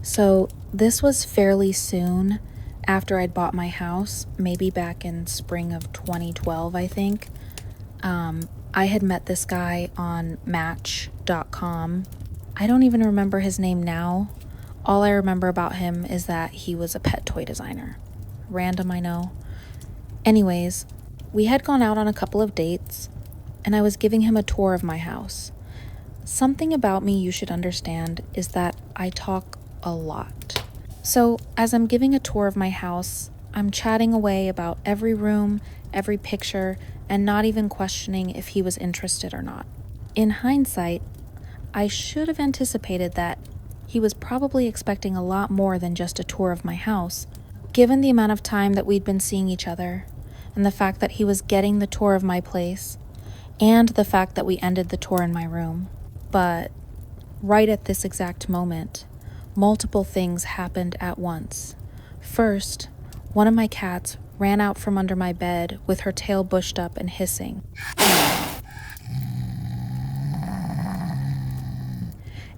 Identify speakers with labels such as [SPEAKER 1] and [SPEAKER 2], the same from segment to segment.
[SPEAKER 1] So this was fairly soon after I'd bought my house, maybe back in spring of 2012, I think. I had met this guy on Match.com. I don't even remember his name now. All I remember about him is that he was a pet toy designer. Random, I know. Anyways, we had gone out on a couple of dates, and I was giving him a tour of my house. Something about me you should understand is that I talk a lot. So, as I'm giving a tour of my house, I'm chatting away about every room, every picture, and not even questioning if he was interested or not. In hindsight, I should have anticipated that he was probably expecting a lot more than just a tour of my house, given the amount of time that we'd been seeing each other, and the fact that he was getting the tour of my place, and the fact that we ended the tour in my room. But right at this exact moment, multiple things happened at once. First, one of my cats ran out from under my bed with her tail bushed up and hissing,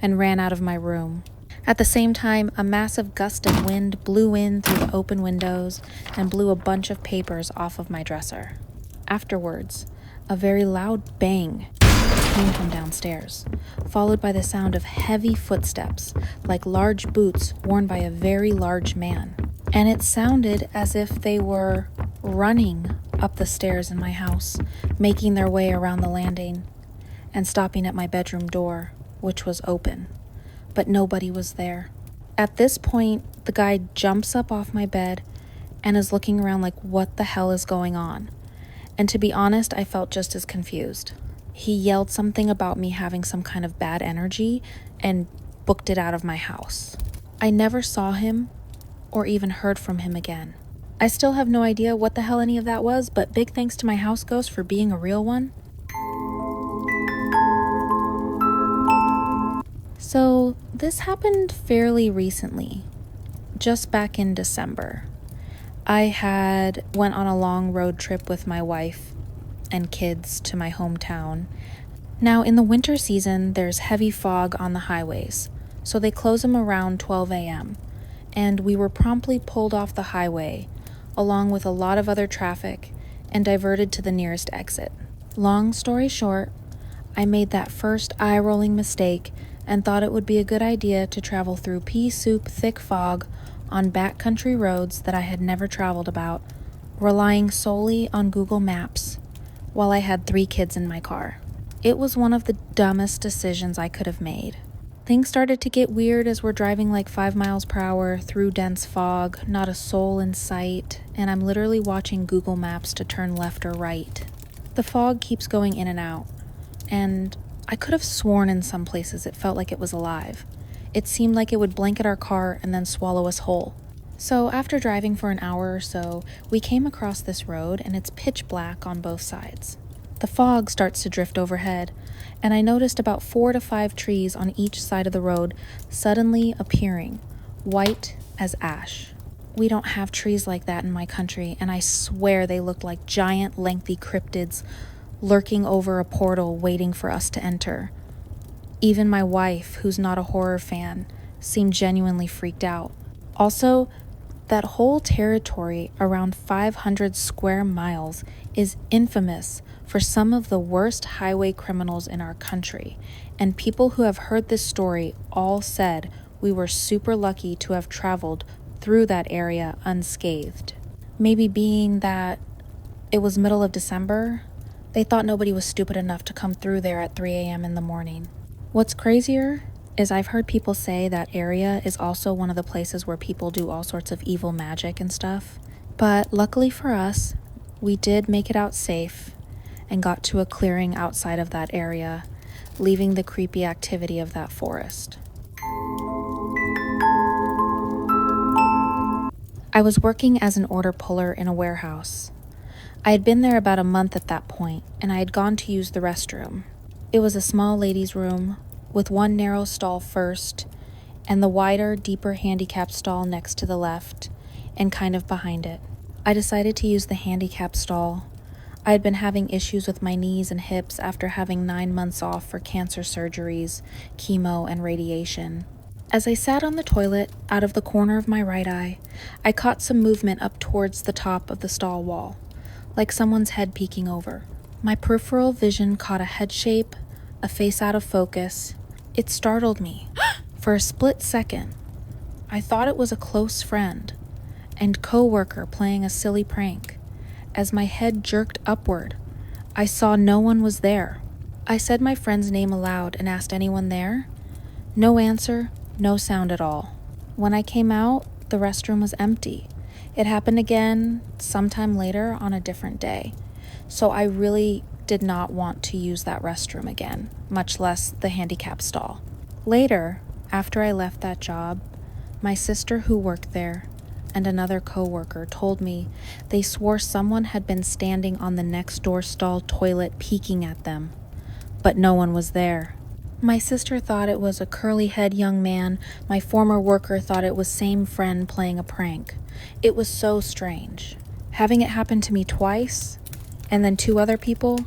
[SPEAKER 1] and ran out of my room. At the same time, a massive gust of wind blew in through the open windows and blew a bunch of papers off of my dresser. Afterwards, a very loud bang came from downstairs, followed by the sound of heavy footsteps, like large boots worn by a very large man. And it sounded as if they were running up the stairs in my house, making their way around the landing, and stopping at my bedroom door, which was open. But nobody was there. At this point, the guy jumps up off my bed and is looking around like, what the hell is going on? And to be honest, I felt just as confused. He yelled something about me having some kind of bad energy and booked it out of my house. I never saw him or even heard from him again. I still have no idea what the hell any of that was, but big thanks to my house ghost for being a real one. So this happened fairly recently, just back in December. I had went on a long road trip with my wife and kids to my hometown. Now in the winter season, there's heavy fog on the highways, so they close them around 12 a.m. And we were promptly pulled off the highway, along with a lot of other traffic, and diverted to the nearest exit. Long story short, I made that first eye-rolling mistake and thought it would be a good idea to travel through pea-soup thick fog on backcountry roads that I had never traveled about, relying solely on Google Maps, while I had 3 kids in my car. It was one of the dumbest decisions I could have made. Things started to get weird as we're driving like 5 miles per hour through dense fog, not a soul in sight, and I'm literally watching Google Maps to turn left or right. The fog keeps going in and out, and I could have sworn in some places it felt like it was alive. It seemed like it would blanket our car and then swallow us whole. So after driving for an hour or so, we came across this road and it's pitch black on both sides. The fog starts to drift overhead, and I noticed about 4 to 5 trees on each side of the road suddenly appearing, white as ash. We don't have trees like that in my country, and I swear they looked like giant, lengthy cryptids lurking over a portal waiting for us to enter. Even my wife, who's not a horror fan, seemed genuinely freaked out. Also, that whole territory around 500 square miles is infamous for some of the worst highway criminals in our country, and people who have heard this story all said we were super lucky to have traveled through that area unscathed. Maybe being that it was middle of December, they thought nobody was stupid enough to come through there at 3 a.m. in the morning. What's crazier is I've heard people say that area is also one of the places where people do all sorts of evil magic and stuff. But luckily for us, we did make it out safe and got to a clearing outside of that area, leaving the creepy activity of that forest. I was working as an order puller in a warehouse. I had been there about a month at that point, and I had gone to use the restroom. It was a small ladies' room with one narrow stall first, and the wider, deeper handicap stall next to the left, and kind of behind it. I decided to use the handicap stall. I had been having issues with my knees and hips after having 9 months off for cancer surgeries, chemo, and radiation. As I sat on the toilet, out of the corner of my right eye, I caught some movement up towards the top of the stall wall, like someone's head peeking over. My peripheral vision caught a head shape, a face out of focus. It startled me. For a split second, I thought it was a close friend and coworker playing a silly prank. As my head jerked upward, I saw no one was there. I said my friend's name aloud and asked anyone there. No answer, no sound at all. When I came out, the restroom was empty. It happened again sometime later on a different day. So I really did not want to use that restroom again, much less the handicap stall. Later, after I left that job, my sister who worked there and another coworker told me they swore someone had been standing on the next door stall toilet peeking at them, but no one was there. My sister thought it was a curly-haired young man. My former worker thought it was same friend playing a prank. It was so strange. Having it happen to me twice, and then 2 other people,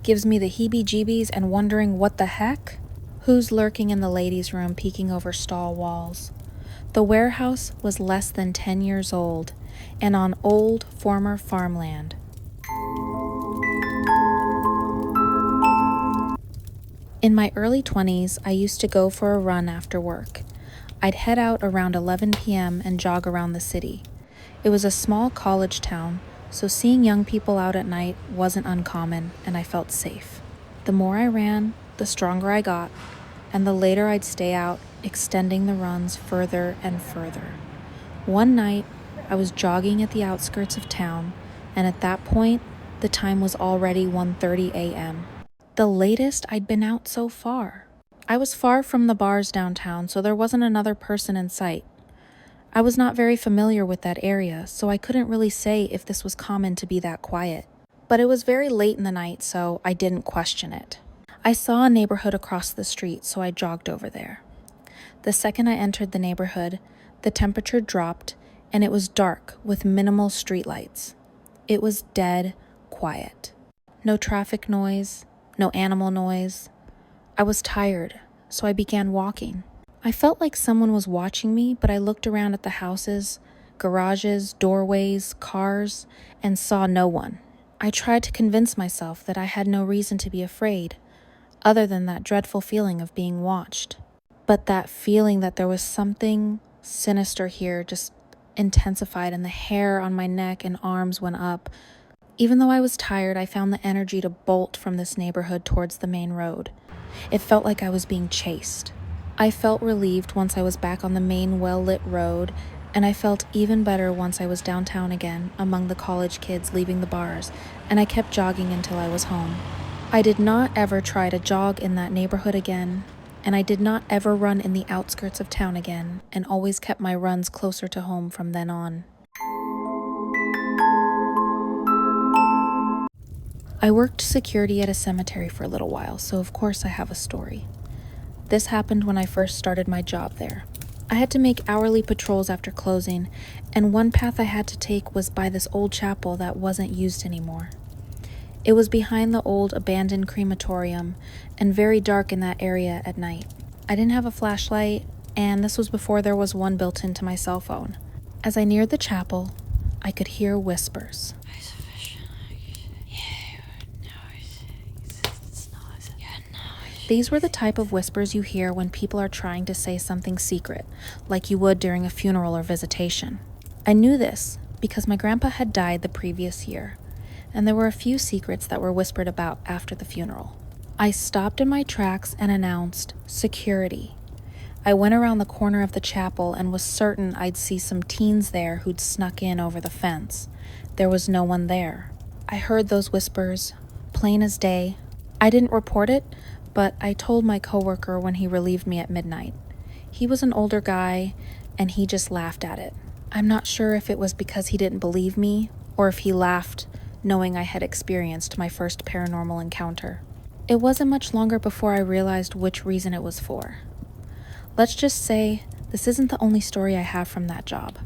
[SPEAKER 1] gives me the heebie-jeebies and wondering what the heck? Who's lurking in the ladies' room peeking over stall walls? The warehouse was less than 10 years old and on old former farmland. In my early 20s, I used to go for a run after work. I'd head out around 11 p.m. and jog around the city. It was a small college town, so seeing young people out at night wasn't uncommon, and I felt safe. The more I ran, the stronger I got, and the later I'd stay out, extending the runs further and further. One night, I was jogging at the outskirts of town, and at that point, the time was already 1:30 a.m. The latest I'd been out so far. I was far from the bars downtown, so there wasn't another person in sight. I was not very familiar with that area, so I couldn't really say if this was common to be that quiet. But it was very late in the night, so I didn't question it. I saw a neighborhood across the street, so I jogged over there. The second I entered the neighborhood, the temperature dropped, and it was dark with minimal streetlights. It was dead quiet. No traffic noise. No animal noise. I was tired, so I began walking. I felt like someone was watching me, but I looked around at the houses, garages, doorways, cars, and saw no one. I tried to convince myself that I had no reason to be afraid, other than that dreadful feeling of being watched. But that feeling that there was something sinister here just intensified, and the hair on my neck and arms went up. Even though I was tired, I found the energy to bolt from this neighborhood towards the main road. It felt like I was being chased. I felt relieved once I was back on the main well-lit road, and I felt even better once I was downtown again among the college kids leaving the bars, and I kept jogging until I was home. I did not ever try to jog in that neighborhood again, and I did not ever run in the outskirts of town again, and always kept my runs closer to home from then on. I worked security at a cemetery for a little while, so of course I have a story. This happened when I first started my job there. I had to make hourly patrols after closing, and one path I had to take was by this old chapel that wasn't used anymore. It was behind the old abandoned crematorium and very dark in that area at night. I didn't have a flashlight, and this was before there was one built into my cell phone. As I neared the chapel, I could hear whispers. These were the type of whispers you hear when people are trying to say something secret, like you would during a funeral or visitation. I knew this because my grandpa had died the previous year, and there were a few secrets that were whispered about after the funeral. I stopped in my tracks and announced, "Security." I went around the corner of the chapel and was certain I'd see some teens there who'd snuck in over the fence. There was no one there. I heard those whispers, plain as day. I didn't report it, but I told my coworker when he relieved me at midnight. He was an older guy, and he just laughed at it. I'm not sure if it was because he didn't believe me, or if he laughed knowing I had experienced my first paranormal encounter. It wasn't much longer before I realized which reason it was for. Let's just say this isn't the only story I have from that job.